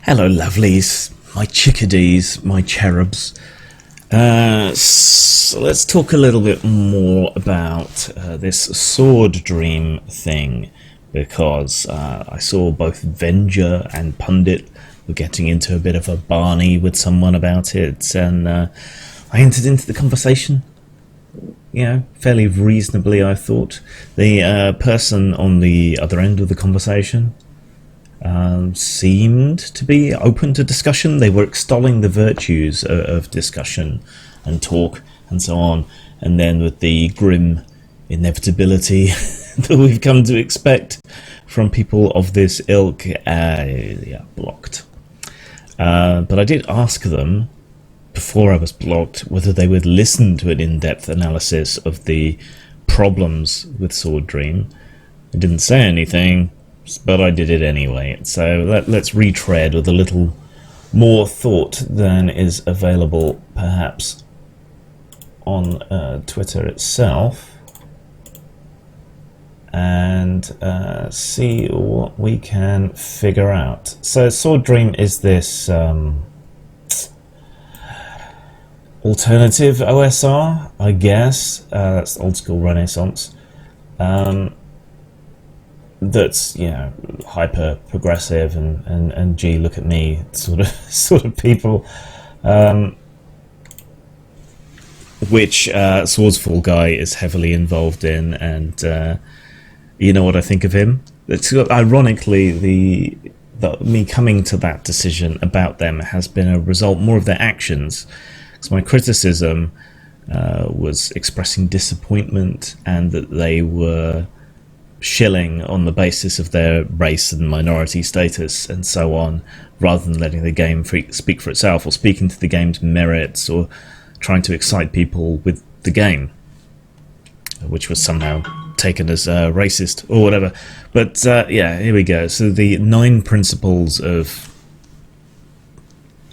Hello lovelies, my chickadees, my cherubs. So let's talk a little bit more about this sword dream thing, because I saw both Venger and Pundit were getting into a bit of a Barney with someone about it, and I entered into the conversation, you know, fairly reasonably, I thought. The person on the other end of the conversation seemed to be open to discussion. They were extolling the virtues of discussion and talk and so on, and then with the grim inevitability that we've come to expect from people of this ilk, blocked. But I did ask them before I was blocked whether they would listen to an in-depth analysis of the problems with Sword Dream. They didn't say anything, but I did it anyway. So let's retread with a little more thought than is available perhaps on Twitter itself, and see what we can figure out. So Sword Dream is this alternative OSR, I guess. That's old school Renaissance. That's, you know, hyper progressive and gee, look at me sort of people, which Swordsfall guy is heavily involved in, and you know what I think of him. It's ironically me coming to that decision about them has been a result more of their actions, because my criticism was expressing disappointment and that they were shilling on the basis of their race and minority status and so on, rather than letting the game speak for itself, or speaking to the game's merits, or trying to excite people with the game, which was somehow taken as racist or whatever. But yeah, here we go. So the 9 principles of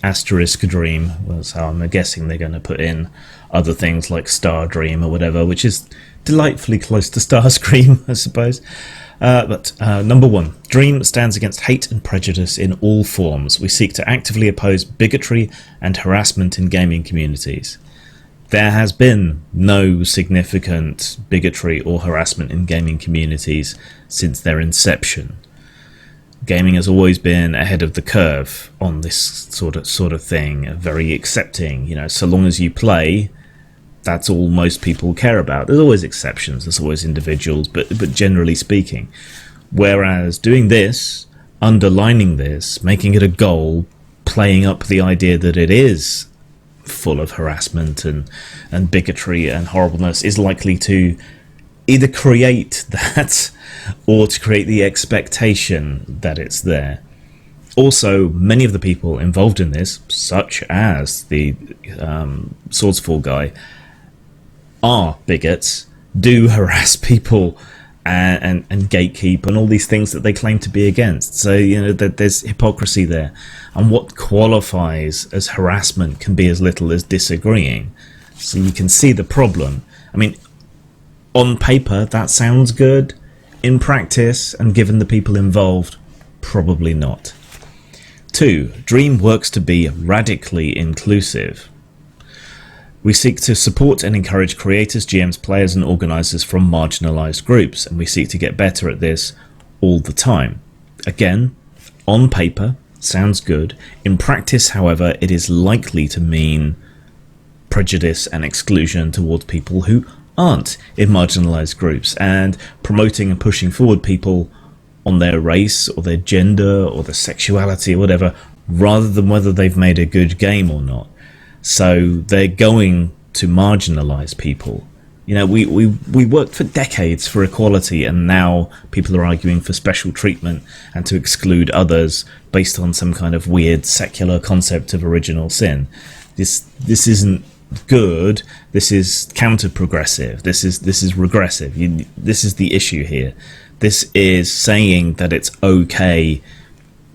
Asterisk Dream was how I'm guessing they're going to put in other things like Star Dream or whatever, which is delightfully close to Starscream, I suppose. But number 1, Dream stands against hate and prejudice in all forms. We seek to actively oppose bigotry and harassment in gaming communities. There has been no significant bigotry or harassment in gaming communities since their inception. Gaming has always been ahead of the curve on this sort of thing, very accepting. You know, so long as you play, that's all most people care about. There's always exceptions, there's always individuals, but generally speaking. Whereas doing this, underlining this, making it a goal, playing up the idea that it is full of harassment and bigotry and horribleness is likely to either create that or to create the expectation that it's there. Also, many of the people involved in this, such as the Swordsfall guy, are bigots, do harass people and gatekeep and all these things that they claim to be against. So, you know, there's hypocrisy there. And what qualifies as harassment can be as little as disagreeing. So you can see the problem. I mean, on paper, that sounds good. In practice, and given the people involved, probably not. 2, Dream works to be radically inclusive. We seek to support and encourage creators, GMs, players and organisers from marginalised groups, and we seek to get better at this all the time. Again, on paper, sounds good. In practice, however, it is likely to mean prejudice and exclusion towards people who aren't in marginalised groups, and promoting and pushing forward people on their race or their gender or their sexuality or whatever, rather than whether they've made a good game or not. So they're going to marginalise people. You know, we worked for decades for equality, and now people are arguing for special treatment and to exclude others based on some kind of weird secular concept of original sin. This isn't good. This is counter-progressive. This is regressive. This is the issue here. This is saying that it's okay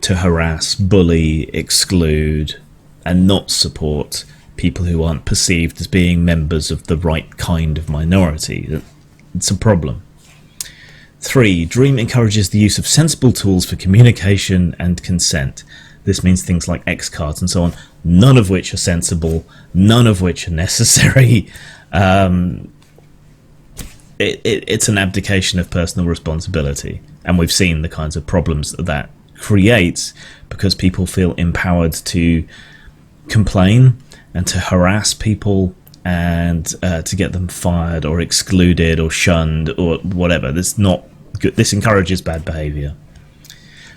to harass, bully, exclude, and not support people who aren't perceived as being members of the right kind of minority. It's a problem. 3. Dream encourages the use of sensible tools for communication and consent. This means things like X cards and so on, none of which are sensible, none of which are necessary. It's an abdication of personal responsibility, and we've seen the kinds of problems that creates because people feel empowered to complain and to harass people and to get them fired or excluded or shunned or whatever. That's not good. This encourages bad behavior.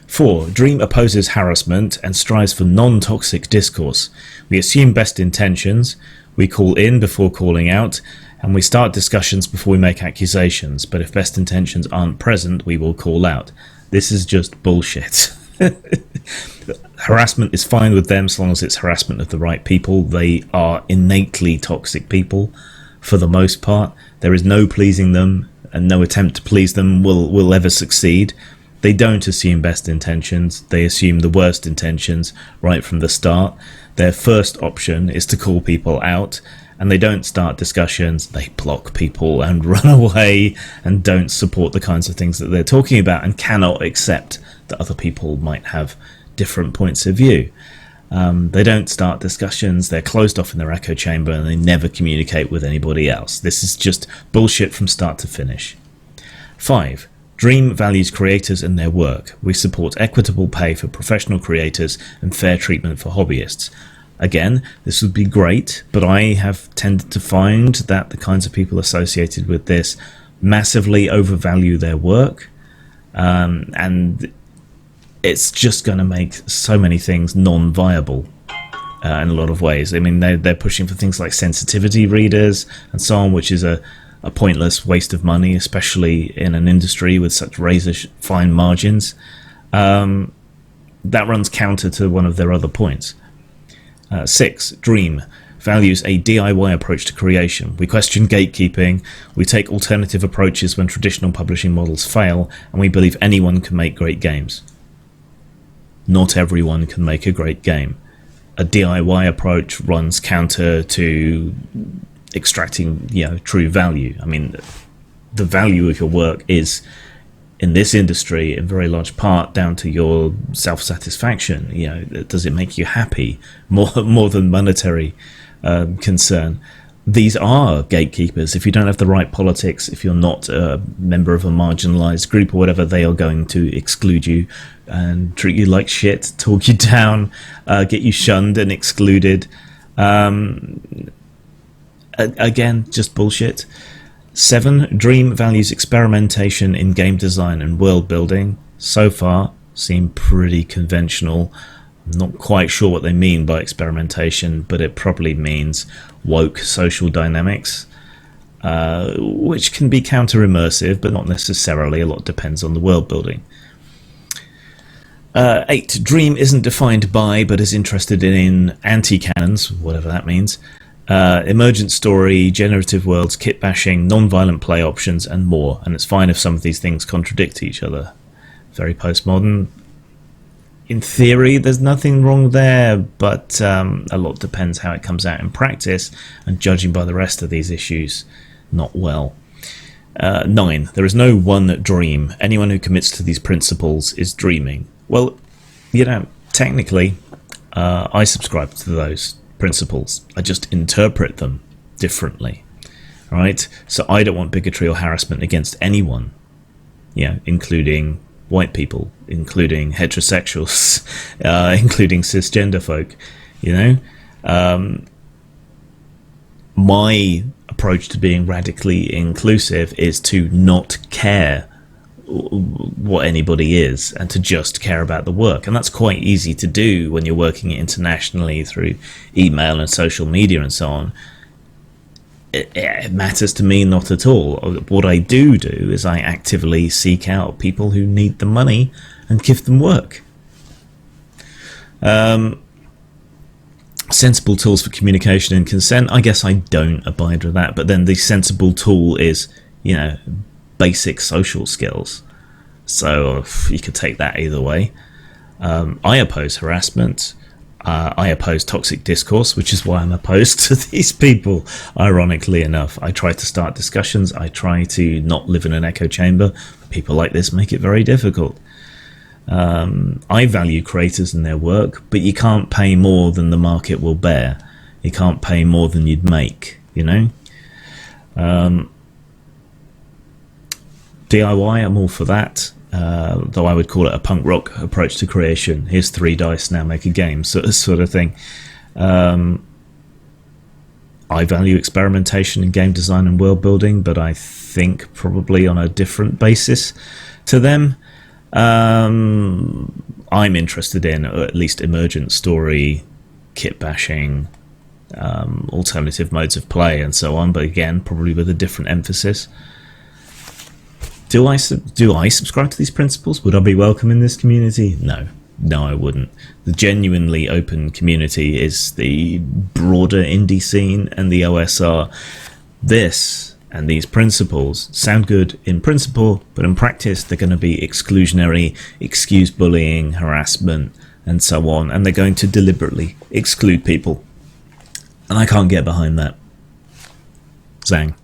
4. Dream opposes harassment and strives for non-toxic discourse. We assume best intentions, we call in before calling out, and we start discussions before we make accusations, but if best intentions aren't present, we will call out. This is just bullshit. Harassment is fine with them so long as it's harassment of the right people. They are innately toxic people for the most part. There is no pleasing them, and no attempt to please them will ever succeed. They don't assume best intentions. They assume the worst intentions right from the start. Their first option is to call people out, and they don't start discussions. They block people and run away and don't support the kinds of things that they're talking about and cannot accept that other people might have different points of view. They don't start discussions. They're closed off in their echo chamber and they never communicate with anybody else. This is just bullshit from start to finish. 5. Dream values creators and their work. We support equitable pay for professional creators and fair treatment for hobbyists. Again, this would be great, but I have tended to find that the kinds of people associated with this massively overvalue their work, and it's just going to make so many things non-viable in a lot of ways. I mean, they're pushing for things like sensitivity readers and so on, which is a pointless waste of money, especially in an industry with such razor-fine margins. That runs counter to one of their other points. 6. Dream values a DIY approach to creation. We question gatekeeping, we take alternative approaches when traditional publishing models fail, and we believe anyone can make great games. Not everyone can make a great game. A DIY approach runs counter to extracting, true value. I mean, the value of your work is, in this industry, in very large part down to your self-satisfaction. Does it make you happy more than monetary concern? These are gatekeepers. If you don't have the right politics, if you're not a member of a marginalized group or whatever, they are going to exclude you and treat you like shit, talk you down, get you shunned and excluded. Again, just bullshit. 7. Dream values experimentation in game design and world building. So far, seem pretty conventional. I'm not quite sure what they mean by experimentation, but it probably means woke social dynamics, which can be counter-immersive, but not necessarily. A lot depends on the world building. 8. Dream isn't defined by, but is interested in anti-canons, whatever that means. Emergent story, generative worlds, kit bashing, non-violent play options, and more. And it's fine if some of these things contradict each other. Very postmodern. In theory, there's nothing wrong there, but a lot depends how it comes out in practice, and judging by the rest of these issues, not well. 9. There is no one dream. Anyone who commits to these principles is dreaming. Well, technically, I subscribe to those principles. I just interpret them differently. Right? So I don't want bigotry or harassment against anyone, including white people, including heterosexuals, including cisgender folk. My approach to being radically inclusive is to not care what anybody is and to just care about the work, and that's quite easy to do when you're working internationally through email and social media and so on. It matters to me not at all. What I do is I actively seek out people who need the money and give them work. Sensible tools for communication and consent, I guess I don't abide with that, but then the sensible tool is basic social skills, so you could take that either way. I oppose harassment. I oppose toxic discourse, which is why I'm opposed to these people, ironically enough. I try to start discussions. I try to not live in an echo chamber. People like this make it very difficult. I value creators and their work, but you can't pay more than the market will bear. You can't pay more than you'd make, you know? DIY, I'm all for that. Though I would call it a punk rock approach to creation. Here's 3 dice, now make a game, sort of thing. I value experimentation in game design and world building, but I think probably on a different basis to them. I'm interested in, or at least emergent story, kit bashing, alternative modes of play, and so on, but again, probably with a different emphasis. Do I subscribe to these principles? Would I be welcome in this community? No, I wouldn't. The genuinely open community is the broader indie scene and the OSR. This and these principles sound good in principle, but in practice they're going to be exclusionary, excuse bullying, harassment, and so on, and they're going to deliberately exclude people. And I can't get behind that. Zang.